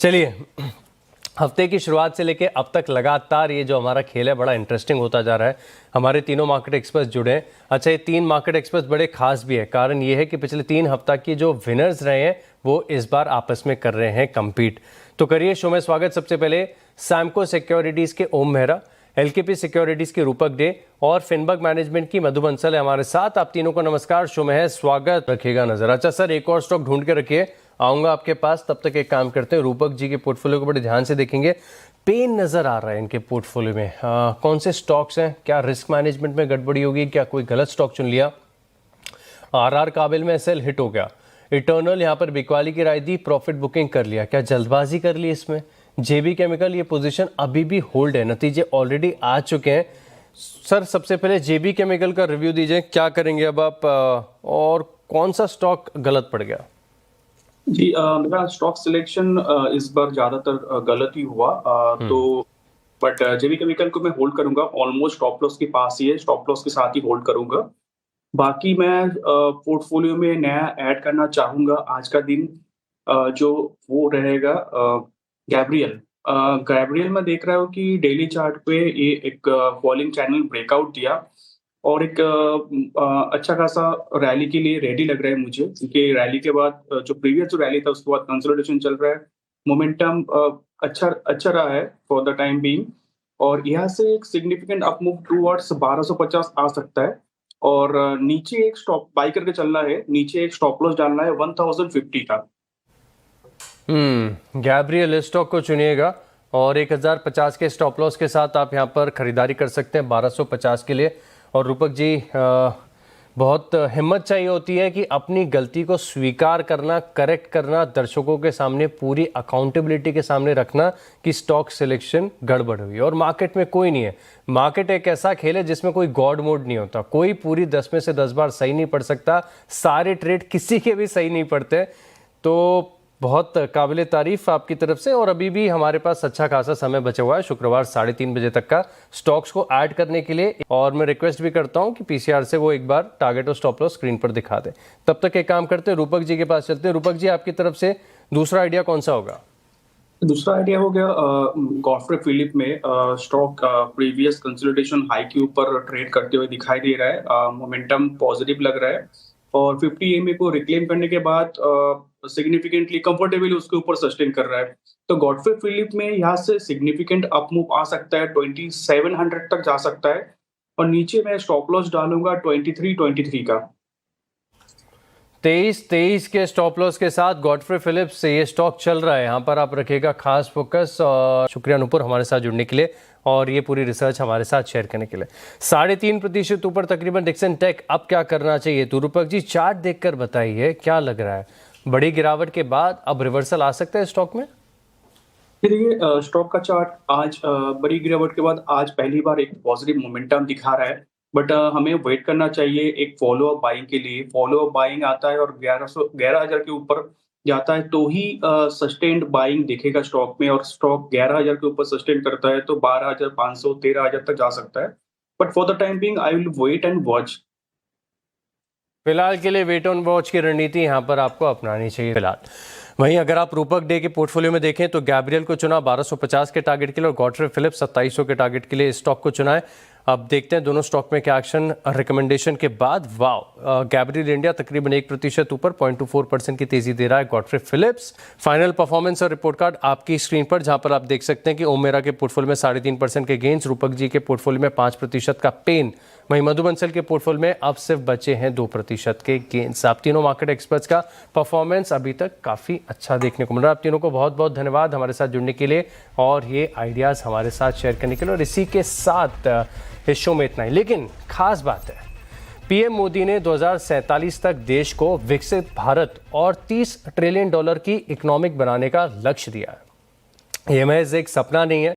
चलिए, हफ्ते की शुरुआत से लेके अब तक लगातार ये जो हमारा खेल है बड़ा इंटरेस्टिंग होता जा रहा है। हमारे तीनों मार्केट एक्सपर्ट्स जुड़े हैं। अच्छा, ये तीन मार्केट एक्सपर्ट्स बड़े खास भी है। कारण ये है कि पिछले 3 हफ्ता की जो विनर्स रहे हैं वो इस बार आपस में कर रहे हैं कम्पीट। तो करिए शो में स्वागत सबसे पहले सैमको सिक्योरिटीज़ के ओम मेहरा, एलकेपी सिक्योरिटीज़ के रूपक डे और फिनबर्ग मैनेजमेंट की मधु बंसल है हमारे साथ। आप तीनों को नमस्कार, शो में है स्वागत, रखिएगा नजर। अच्छा सर, एक और स्टॉक ढूंढ के रखिए, आऊँगा आपके पास। तब तक एक काम करते हैं, रूपक जी के पोर्टफोलियो को बड़े ध्यान से देखेंगे। पेन नज़र आ रहा है इनके पोर्टफोलियो में। कौन से स्टॉक्स हैं? क्या रिस्क मैनेजमेंट में गड़बड़ी होगी? क्या कोई गलत स्टॉक चुन लिया? आरआर काबिल में एसएल हिट हो गया, इटर्नल यहाँ पर बिकवाली की राय दी, प्रॉफिट बुकिंग कर लिया, क्या जल्दबाजी कर ली इसमें? जेबी केमिकल ये पोजीशन अभी भी होल्ड है, नतीजे ऑलरेडी आ चुके हैं। सर सबसे पहले जेबी केमिकल का रिव्यू दीजिए, क्या करेंगे अब आप, और कौन सा स्टॉक गलत पड़ गया? जी, मेरा स्टॉक सिलेक्शन इस बार ज्यादातर गलत ही हुआ। तो बट जेबी केमिकल को मैं होल्ड करूंगा, ऑलमोस्ट स्टॉप लॉस के पास ही है, स्टॉप लॉस के साथ ही होल्ड करूंगा। बाकी मैं पोर्टफोलियो में नया ऐड करना चाहूंगा आज का दिन, जो वो रहेगा गैब्रियल। गैब्रियल में देख रहा हूँ कि डेली चार्ट पे ये एक फॉलिंग चैनल ब्रेकआउट दिया और एक अच्छा खासा रैली के लिए रेडी लग रहा है मुझे, क्योंकि रैली के बाद जो प्रीवियस जो रैली था उसके बाद कंसोलिडेशन चल रहा है, मोमेंटम अच्छा अच्छा रहा है फॉर द टाइम बीइंग, और यहाँ से एक सिग्निफिकेंट अप मूव टूवर्ड्स 1250 आ सकता है। और नीचे एक स्टॉप बाई करके चलना है, नीचे एक स्टॉप लॉस डालना है 1050 का। गैब्रियल स्टॉक को चुनिएगा और 1050 के स्टॉप लॉस के साथ आप यहाँ पर खरीदारी कर सकते हैं 1250 के लिए। और रूपक जी, बहुत हिम्मत चाहिए होती है कि अपनी गलती को स्वीकार करना, करेक्ट करना, दर्शकों के सामने पूरी अकाउंटेबिलिटी के सामने रखना कि स्टॉक सिलेक्शन गड़बड़ हुई। और मार्केट में कोई नहीं है, मार्केट एक ऐसा खेल है जिसमें कोई गॉड मोड नहीं होता, कोई पूरी 10 में से 10 बार सही नहीं पड़ सकता, सारे ट्रेड किसी के भी सही नहीं पड़ते। तो बहुत काबिले तारीफ आपकी तरफ से। और अभी भी हमारे पास अच्छा खासा समय बचा हुआ है, शुक्रवार 3:30 बजे तक का, स्टॉक्स को ऐड करने के लिए। और मैं रिक्वेस्ट भी करता हूं कि पीसीआर से वो एक बार टारगेट और स्टॉप लॉस स्क्रीन पर दिखा दें। तब तक एक काम करते हैं, रूपक जी के पास चलते हैं। रूपक जी, आपकी तरफ से दूसरा आइडिया कौन सा होगा? दूसरा आइडिया हो गया गॉडफ्रे फिलिप में। स्टॉक प्रीवियस कंसोलिडेशन हाई के ऊपर ट्रेड करते हुए दिखाई दे रहा है, मोमेंटम पॉजिटिव लग रहा है और 50 एमए को रिक्लेम करने के बाद सिग्निफिकेंटली कंफर्टेबली उसके ऊपर सस्टेन कर रहा है। तो गॉडफ्रे फिलिप में यहाँ से सिग्निफिकेंट अप मूव आ सकता है, 2700 तक जा सकता है और नीचे मैं स्टॉप लॉस डालूंगा 23 का। 23 के स्टॉप लॉस के साथ गॉडफ्रे फिलिप्स से ये स्टॉक चल रहा है, यहाँ पर आप रखिएगा खास फोकस। और शुक्रिया नूपुर हमारे साथ जुड़ने के लिए और ये पूरी रिसर्च हमारे साथ शेयर करने के लिए। 3.5% ऊपर तकरीबन डिक्सन टेक। अब क्या करना चाहिए? तो रूपक जी, चार्ट देखकर बताइए क्या लग रहा है, बड़ी गिरावट के बाद अब रिवर्सल आ सकता है स्टॉक में? देखिए, स्टॉक का चार्ट आज बड़ी गिरावट के बाद आज पहली बार एक पॉजिटिव मोमेंटम दिखा रहा है, बट हमें वेट करना चाहिए एक फॉलो अप बाइंग के लिए। फॉलो अप बाइंग आता है और 11,000 के ऊपर जाता है तो ही सस्टेन्ड बाइंग दिखेगा स्टॉक में, और स्टॉक 11,000 के ऊपर सस्टेन करता है तो 12,500 13,000 तक जा सकता है। But for the time being I will wait and watch. फिलहाल के लिए वेट ऑन वॉच की रणनीति यहाँ पर आपको अपनानी चाहिए फिलहाल। वहीं अगर आप रूपक डे के पोर्टफोलियो में देखें तो गैब्रियल को चुना 1250 के टारगेट के लिए और गॉडफ्रे फिलिप्स 2700 के टारगेट के लिए इस स्टॉक को चुना है। अब देखते हैं दोनों स्टॉक में क्या एक्शन रिकमेंडेशन के बाद। वाओ, गैब्रियल इंडिया तकरीबन 1% ऊपर 0.24% की तेजी दे रहा है। गॉडफ्रे फिलिप्स फाइनल परफॉर्मेंस और रिपोर्ट कार्ड आपकी स्क्रीन पर, जहां पर आप देख सकते हैं कि ओम मेहरा के पोर्टफोलियो में 3.5% के गेंस, रूपक जी के पोर्टफोलियो में 5% का पेन, वहीं मधु बंसल के पोर्टफोलियो में अब सिर्फ बचे हैं 2% के गेंस। आप तीनों मार्केट एक्सपर्ट्स का परफॉर्मेंस अभी तक काफ़ी अच्छा देखने को मिल रहा है। आप तीनों को बहुत बहुत धन्यवाद हमारे साथ जुड़ने के लिए और ये आइडियाज़ हमारे साथ शेयर करने के लिए। और इसी के साथ इस शो में इतना ही, लेकिन खास बात है, पीएम मोदी ने 2047 तक देश को विकसित भारत और $30 ट्रिलियन की इकोनॉमिक बनाने का लक्ष्य दिया है। ये महज एक सपना नहीं है,